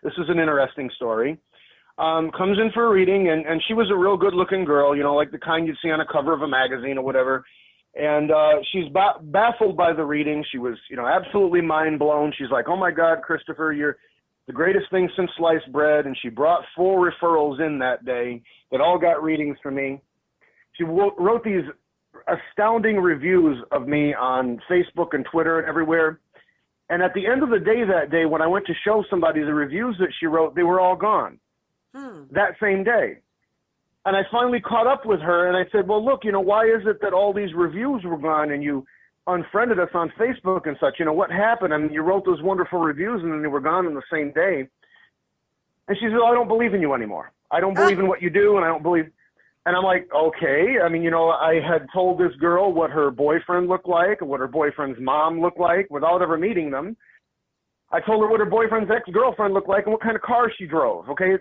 this is an interesting story. Comes in for a reading, and she was a real good-looking girl, you know, like the kind you'd see on a cover of a magazine or whatever. And she's baffled by the reading. She was, you know, absolutely mind-blown. She's like, oh, my God, Christopher, you're the greatest thing since sliced bread. And she brought 4 referrals in that day that all got readings from me. She wrote these astounding reviews of me on Facebook and Twitter and everywhere. And at the end of the day that day, when I went to show somebody the reviews that she wrote, they were all gone that same day. And I finally caught up with her, and I said, well, look, you know, why is it that all these reviews were gone and you unfriended us on Facebook and such? You know, what happened? I mean, you wrote those wonderful reviews, and then they were gone on the same day. And she said, well, I don't believe in you anymore. I don't believe in what you do, and I don't believe. And I'm like, okay. I mean, you know, I had told this girl what her boyfriend looked like and what her boyfriend's mom looked like without ever meeting them. I told her what her boyfriend's ex-girlfriend looked like and what kind of car she drove, okay?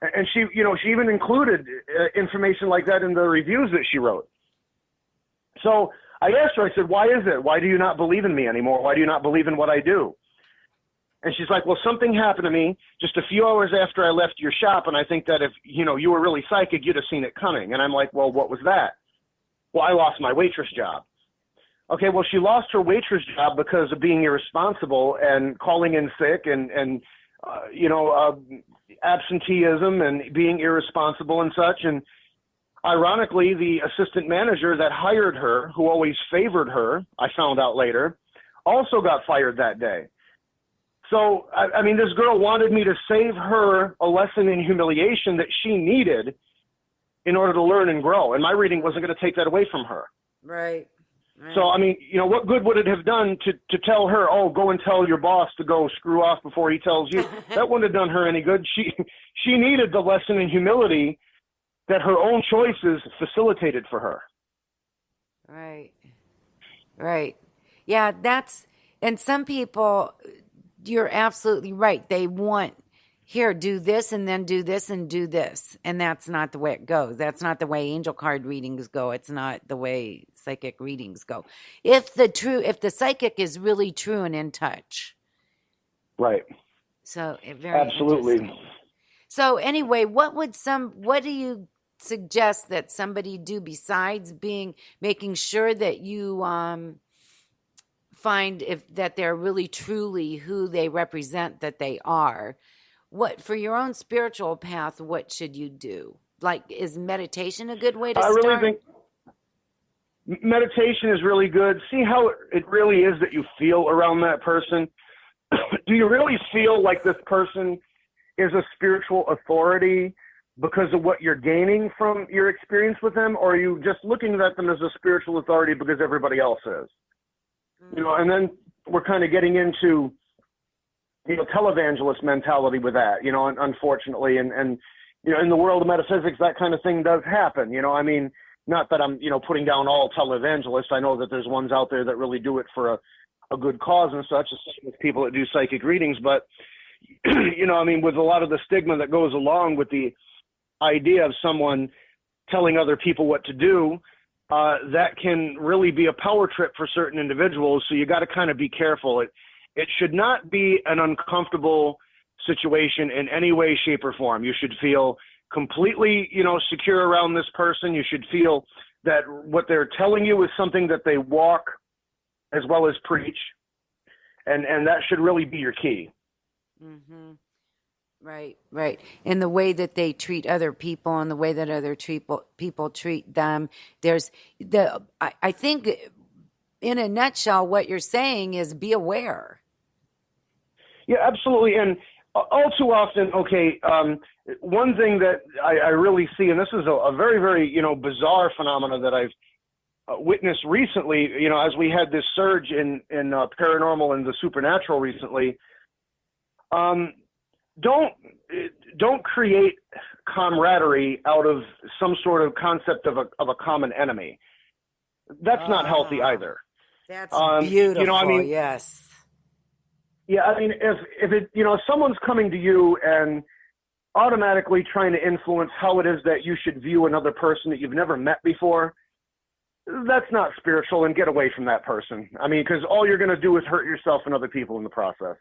And she, you know, she even included information like that in the reviews that she wrote. So I asked her, I said, why is it? Why do you not believe in me anymore? Why do you not believe in what I do? And she's like, well, something happened to me just a few hours after I left your shop, and I think that if, you know, you were really psychic, you'd have seen it coming. And I'm like, well, what was that? Well, I lost my waitress job. Okay, well, she lost her waitress job because of being irresponsible and calling in sick and absenteeism and being irresponsible and such. And ironically, the assistant manager that hired her, who always favored her, I found out later, also got fired that day. So, I mean, this girl wanted me to save her a lesson in humiliation that she needed in order to learn and grow. And my reading wasn't going to take that away from her. Right. So, I mean, you know, what good would it have done to tell her, oh, go and tell your boss to go screw off before he tells you? That wouldn't have done her any good. She needed the lesson in humility that her own choices facilitated for her. Right. Right. Yeah, and some people, you're absolutely right. They want, here, do this and then do this and do this. And that's not the way it goes. That's not the way angel card readings go. It's not the way psychic readings go. If the psychic is really true and in touch. Right. So very absolutely. So anyway, what do you suggest that somebody do besides making sure that you find that they're really truly who they represent that they are? What, for your own spiritual path, what should you do? Like, is meditation a good way to start? I really think meditation is really good. See how it really is that you feel around that person. Do you really feel like this person is a spiritual authority because of what you're gaining from your experience with them? Or are you just looking at them as a spiritual authority because everybody else is? Mm-hmm. You know, and then we're kind of getting into, you know, televangelist mentality with that, you know, unfortunately. And, you know, in the world of metaphysics, that kind of thing does happen. You know, I mean, not that I'm, you know, putting down all televangelists. I know that there's ones out there that really do it for a good cause and such, as people that do psychic readings. But, you know, I mean, with a lot of the stigma that goes along with the idea of someone telling other people what to do, that can really be a power trip for certain individuals. So you got to kind of be careful. It should not be an uncomfortable situation in any way, shape, or form. You should feel completely, you know, secure around this person. You should feel that what they're telling you is something that they walk as well as preach. And that should really be your key. Mm-hmm. Right, right. And the way that they treat other people and the way that other people treat them. I think in a nutshell, what you're saying is be aware. Yeah, absolutely. And all too often, one thing that I really see, and this is a very, very, you know, bizarre phenomena that I've witnessed recently, you know, as we had this surge in paranormal and the supernatural recently. Don't create camaraderie out of some sort of concept of a common enemy. That's not healthy either. That's beautiful. You know, I mean, yes. Yeah, I mean, if it, you know, if someone's coming to you and automatically trying to influence how it is that you should view another person that you've never met before, that's not spiritual, and get away from that person. I mean, because all you're going to do is hurt yourself and other people in the process.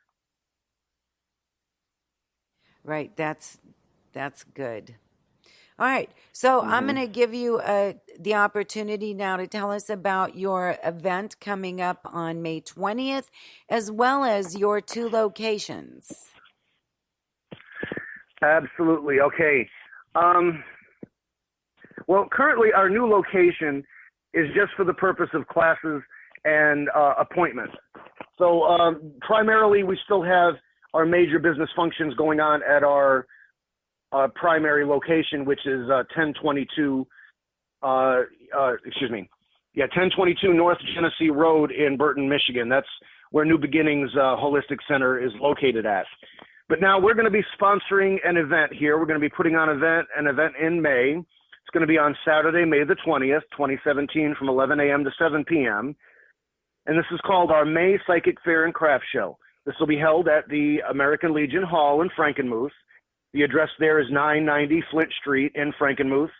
Right. That's good. All right. So I'm going to give you the opportunity now to tell us about your event coming up on May 20th, as well as your 2 locations. Absolutely. Okay. Well, currently our new location is just for the purpose of classes and appointments. So primarily we still have our major business functions going on at our primary location, which is 1022, 1022 North Genesee Road in Burton, Michigan. That's where New Beginnings Holistic Center is located at. But now we're going to be sponsoring an event here. We're going to be putting on an event in May. It's going to be on Saturday, May the 20th, 2017, from 11 a.m. to 7 p.m. And this is called our May Psychic Fair and Craft Show. This will be held at the American Legion Hall in Frankenmuth. The address there is 990 Flint Street in Frankenmuth.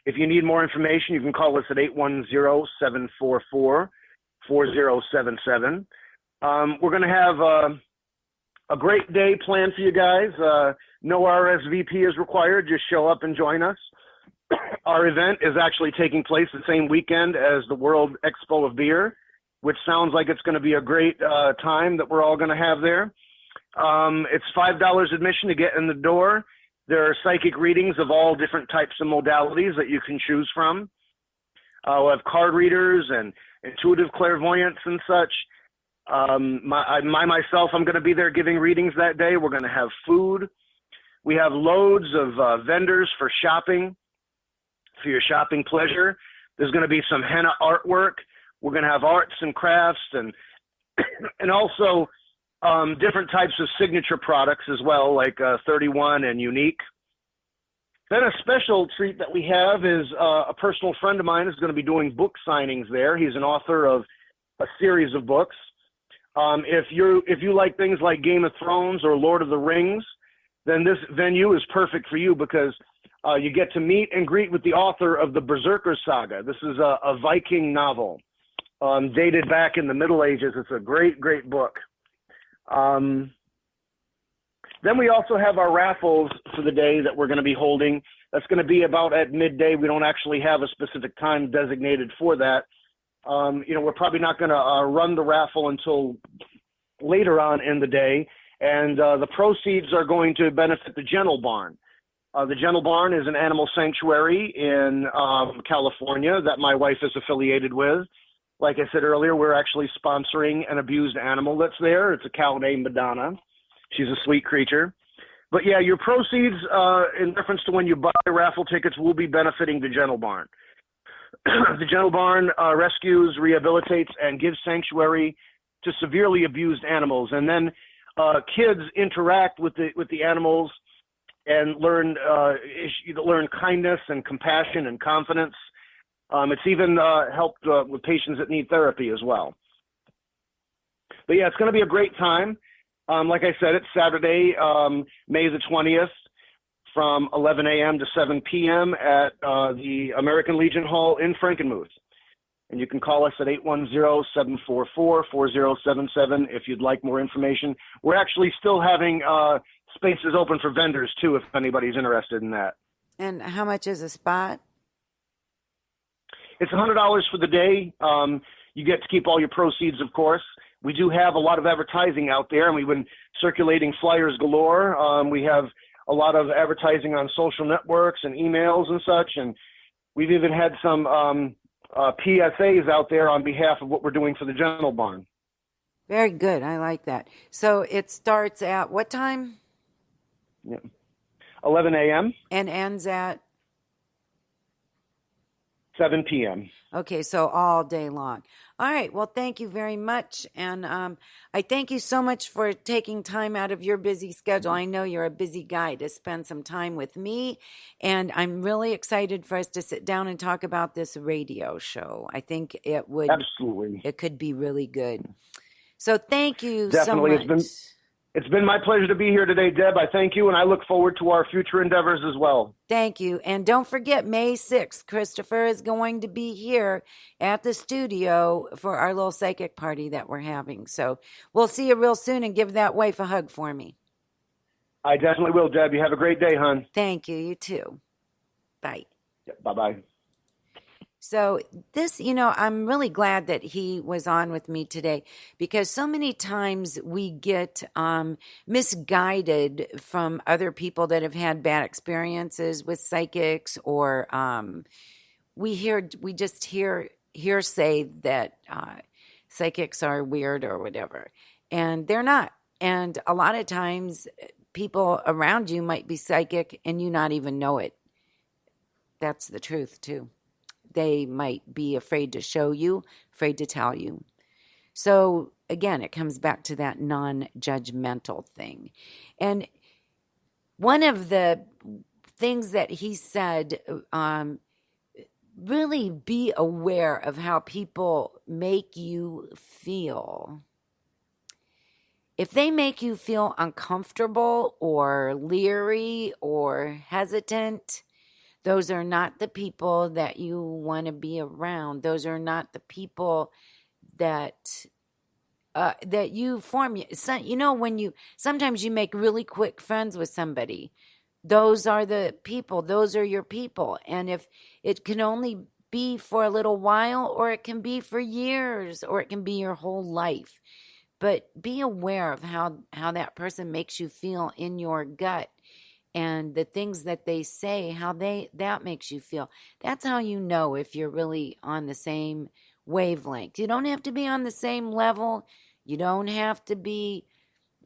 If you need more information, you can call us at 810-744-4077. We're going to have a great day planned for you guys. No RSVP is required. Just show up and join us. Our event is actually taking place the same weekend as the World Expo of Beer, which sounds like it's going to be a great time that we're all going to have there. It's $5 admission to get in the door. There are psychic readings of all different types of modalities that you can choose from. We'll have card readers and intuitive clairvoyance and such. Myself, I'm going to be there giving readings that day. We're going to have food. We have loads of vendors for shopping, for your shopping pleasure. There's going to be some henna artwork. We're going to have arts and crafts and also different types of signature products as well, like 31 and Unique. Then a special treat that we have is a personal friend of mine is going to be doing book signings there. He's an author of a series of books. If you like things like Game of Thrones or Lord of the Rings, then this venue is perfect for you because you get to meet and greet with the author of the Berserker Saga. This is a Viking novel dated back in the Middle Ages. It's a great, great book. Then we also have our raffles for the day that we're going to be holding. That's going to be about at midday. We don't actually have a specific time designated for that. We're probably not going to run the raffle until later on in the day. And the proceeds are going to benefit the Gentle Barn. The Gentle Barn is an animal sanctuary in California that my wife is affiliated with. Like I said earlier, we're actually sponsoring an abused animal that's there. It's a cow named Madonna. She's a sweet creature. But yeah, your proceeds in reference to when you buy raffle tickets will be benefiting the Gentle Barn. The Gentle Barn rescues, rehabilitates, and gives sanctuary to severely abused animals. And then kids interact with the animals and learn kindness and compassion and confidence. It's even helped with patients that need therapy as well. But yeah, it's going to be a great time. Like I said, it's Saturday, May the 20th, from 11 a.m. to 7 p.m. at the American Legion Hall in Frankenmuth. And you can call us at 810-744-4077 if you'd like more information. We're actually still having spaces open for vendors, too, if anybody's interested in that. And how much is a spot? It's $100 for the day. You get to keep all your proceeds, of course. We do have a lot of advertising out there, and we've been circulating flyers galore. We have a lot of advertising on social networks and emails and such, and we've even had some PSAs out there on behalf of what we're doing for the Gentle Barn. Very good. I like that. So it starts at what time? Yeah. 11 a.m. And ends at? 7 p.m. Okay, so all day long. All right, well, thank you very much. And I thank you so much for taking time out of your busy schedule. I know you're a busy guy to spend some time with me. And I'm really excited for us to sit down and talk about this radio show. I think it would. Absolutely. It could be really good. So thank you Definitely. so much. It's been my pleasure to be here today, Deb. I thank you, and I look forward to our future endeavors as well. Thank you. And don't forget, May 6th, Christopher is going to be here at the studio for our little psychic party that we're having. So we'll see you real soon, and give that wife a hug for me. I definitely will, Deb. You have a great day, hon. Thank you. You too. Bye. Yeah, bye-bye. So this, I'm really glad that he was on with me today, because so many times we get misguided from other people that have had bad experiences with psychics, or we just hear hearsay that psychics are weird or whatever, and they're not. And a lot of times people around you might be psychic and you not even know it. That's the truth too. They might be afraid to show you, afraid to tell you. So again, it comes back to that non-judgmental thing. And one of the things that he said, really be aware of how people make you feel. If they make you feel uncomfortable or leery or hesitant, those are not the people that you want to be around. Those are not the people that that you form. So, when sometimes you make really quick friends with somebody. Those are the people. Those are your people. And if it can only be for a little while, or it can be for years, or it can be your whole life. But be aware of how that person makes you feel in your gut, and the things that they say, how that makes you feel. That's how you know if you're really on the same wavelength. You don't have to be on the same level. You don't have to be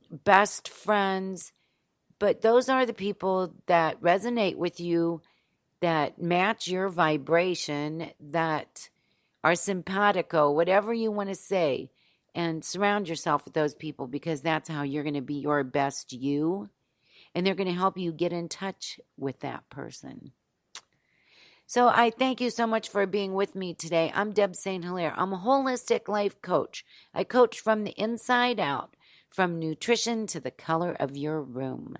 best friends, but those are the people that resonate with you, that match your vibration, that are simpatico, whatever you want to say. And surround yourself with those people, because that's how you're going to be your best you. And they're going to help you get in touch with that person. So I thank you so much for being with me today. I'm Deb St.Hilaire. I'm a holistic life coach. I coach from the inside out, from nutrition to the color of your room.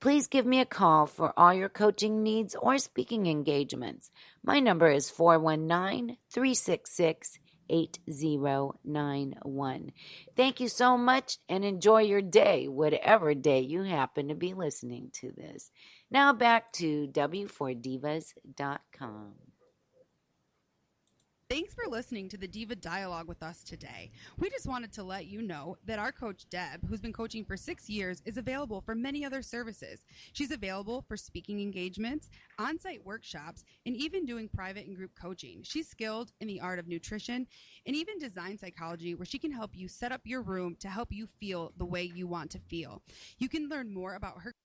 Please give me a call for all your coaching needs or speaking engagements. My number is 419-366-8091. Thank you so much, and enjoy your day, whatever day you happen to be listening to this. Now back to w4divas.com. Thanks for listening to the Diva Dialogue with us today. We just wanted to let you know that our coach Deb, who's been coaching for 6 years, is available for many other services. She's available for speaking engagements, on-site workshops, and even doing private and group coaching. She's skilled in the art of nutrition and even design psychology, where she can help you set up your room to help you feel the way you want to feel. You can learn more about her